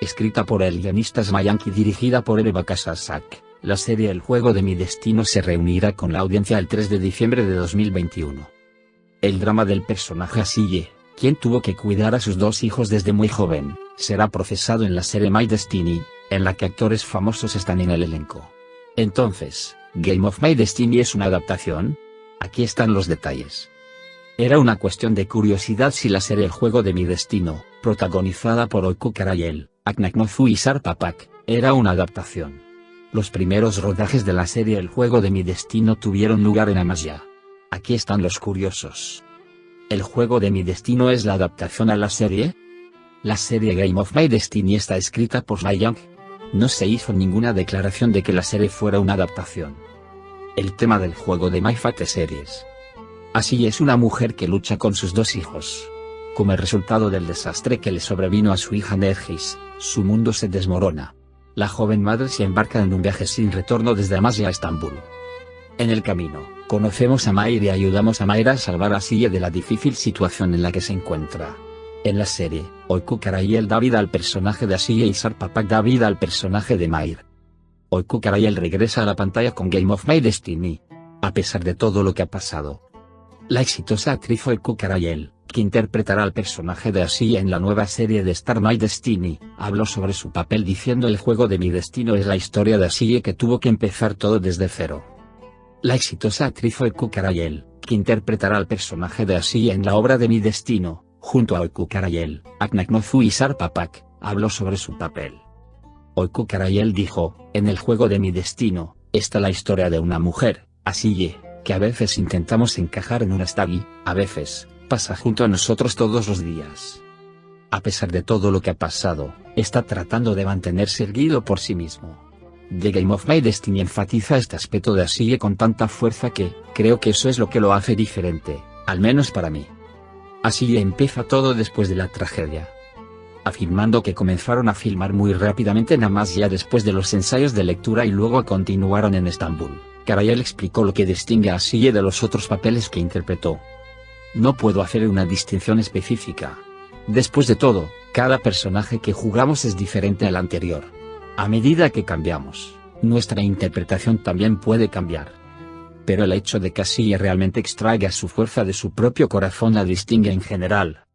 escrita por el guionista Smayank y dirigida por Ere Bakasasak. La serie El juego de mi destino se reunirá con la audiencia el 3 de diciembre de 2021. El drama del personaje Asille, quien tuvo que cuidar a sus dos hijos desde muy joven, será procesado en la serie My Destiny, en la que actores famosos están en el elenco. Entonces, ¿Game of My Destiny es una adaptación? Aquí están los detalles. Era una cuestión de curiosidad si la serie El juego de mi destino, protagonizada por Oku Karayel, Aknak Nozu y Sar Papak, era una adaptación. Los primeros rodajes de la serie El juego de mi destino tuvieron lugar en Amasya. Aquí están los curiosos. ¿El juego de mi destino es la adaptación a la serie? La serie Game of My Destiny está escrita por Smayank. No se hizo ninguna declaración de que la serie fuera una adaptación. El tema del juego de My Fate Series. Así es una mujer que lucha con sus dos hijos. Como el resultado del desastre que le sobrevino a su hija Nergis, su mundo se desmorona. La joven madre se embarca en un viaje sin retorno desde Amasya a Estambul. En el camino, conocemos a Mair y ayudamos a Mair a salvar a Asille de la difícil situación en la que se encuentra. En la serie, Oku Karayel da vida al personaje de Asille y Sar Papak da vida al personaje de Mair. Oku Karayel regresa a la pantalla con Game of My Destiny. A pesar de todo lo que ha pasado. La exitosa actriz Oku Karayel, que interpretará al personaje de Asille en la nueva serie de Star My Destiny, habló sobre su papel diciendo: el juego de mi destino es la historia de Asille que tuvo que empezar todo desde cero. La exitosa actriz Oku Karayel, que interpretará al personaje de Asille en la obra de Mi Destino, junto a Oku Karayel, Aknak Nozu y Sar Papak, habló sobre su papel. Oku Karayel dijo: en el juego de mi destino, está la historia de una mujer, Asille, que a veces intentamos encajar en una stagi, a veces, pasa junto a nosotros todos los días. A pesar de todo lo que ha pasado, está tratando de mantenerse erguido por sí mismo. The Game of My Destiny enfatiza este aspecto de Asille con tanta fuerza que, creo que eso es lo que lo hace diferente, al menos para mí. Asille empieza todo después de la tragedia. Afirmando que comenzaron a filmar muy rápidamente en Amasya después de los ensayos de lectura y luego continuaron en Estambul. Karayel explicó lo que distingue a Asille de los otros papeles que interpretó. No puedo hacer una distinción específica. Después de todo, cada personaje que jugamos es diferente al anterior. A medida que cambiamos, nuestra interpretación también puede cambiar. Pero el hecho de que Asille realmente extraiga su fuerza de su propio corazón la distingue en general.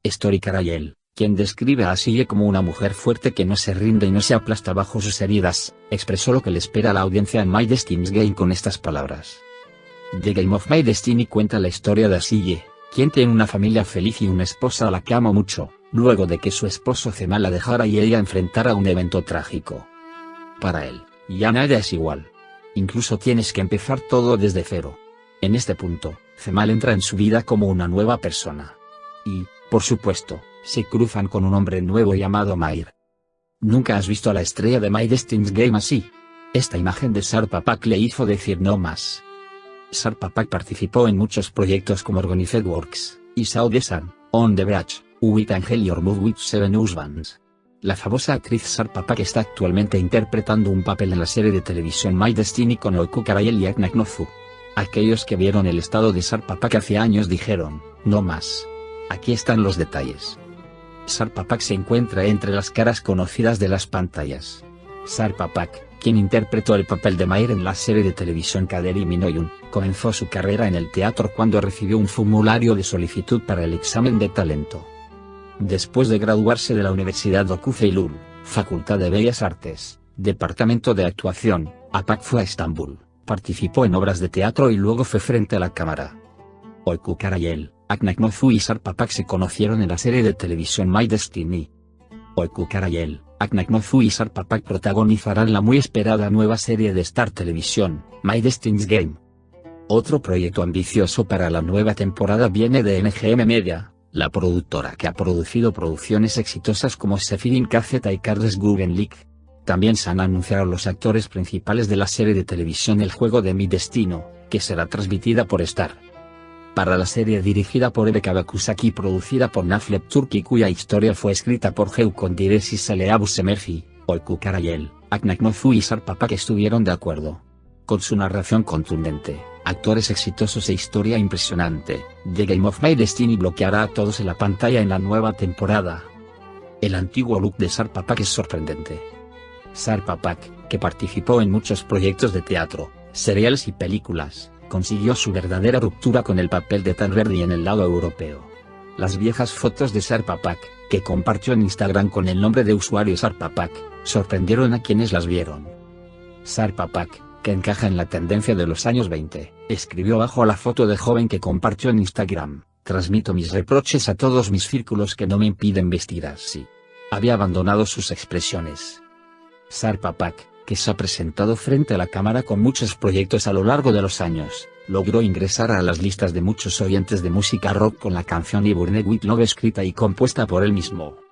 Story Karayel, quien describe a Asille como una mujer fuerte que no se rinde y no se aplasta bajo sus heridas, expresó lo que le espera a la audiencia en My Destiny's Game con estas palabras. The Game of My Destiny cuenta la historia de Asille, quien tiene una familia feliz y una esposa a la que ama mucho, luego de que su esposo Cemal la dejara y ella enfrentara un evento trágico. Para él, ya nada es igual. Incluso tienes que empezar todo desde cero. En este punto, Cemal entra en su vida como una nueva persona. Y, por supuesto, se cruzan con un hombre nuevo llamado Mair. ¿Nunca has visto a la estrella de My Destiny's Game así? Esta imagen de Sar Papak le hizo decir no más. Sar Papak participó en muchos proyectos como Organized Works, Isao de Sun, On the Bridge, With Angel y Move with Seven Husbands. La famosa actriz Sar Papak está actualmente interpretando un papel en la serie de televisión My Destiny con Oku Karayel y Aknak Nozu. Aquellos que vieron el estado de Sar Papak hace años dijeron, no más. Aquí están los detalles. Sar Papak se encuentra entre las caras conocidas de las pantallas. Sar Papak, quien interpretó el papel de Mair en la serie de televisión Kaderi Minoyun, comenzó su carrera en el teatro cuando recibió un formulario de solicitud para el examen de talento. Después de graduarse de la Universidad Okuzeilul, Facultad de Bellas Artes, Departamento de Actuación, Papak fue a Estambul, participó en obras de teatro y luego fue frente a la cámara. Oku Karayel, Aknak Nozu y Sar Papak se conocieron en la serie de televisión My Destiny. Oku Karayel, Aknak Nozu y Sar Papak protagonizarán la muy esperada nueva serie de Star Televisión, My Destiny's Game. Otro proyecto ambicioso para la nueva temporada viene de NGM Media, la productora que ha producido producciones exitosas como Sefirin KZ y Carles Guggen League. También se han anunciado los actores principales de la serie de televisión El juego de mi destino, que será transmitida por Star. Para la serie dirigida por Ebe Kabakusaki y producida por Naflep Turki cuya historia fue escrita por Geukon Dires y Saleabu Semerfi, Oku Karayel, Aknak Nozu y Sar Papak estuvieron de acuerdo. Con su narración contundente, actores exitosos e historia impresionante, The Game of My Destiny bloqueará a todos en la pantalla en la nueva temporada. El antiguo look de Sarpapak es sorprendente. Sarpapak, que participó en muchos proyectos de teatro, seriales y películas, consiguió su verdadera ruptura con el papel de Tanverdi en el lado europeo. Las viejas fotos de Sarpapak, que compartió en Instagram con el nombre de usuario Sarpapak, sorprendieron a quienes las vieron. Sarpapak, que encaja en la tendencia de los años 20, escribió bajo la foto de joven que compartió en Instagram: transmito mis reproches a todos mis círculos que no me impiden vestir así. Había abandonado sus expresiones. Sarpapak, que se ha presentado frente a la cámara con muchos proyectos a lo largo de los años, logró ingresar a las listas de muchos oyentes de música rock con la canción I Burn With Love escrita y compuesta por él mismo.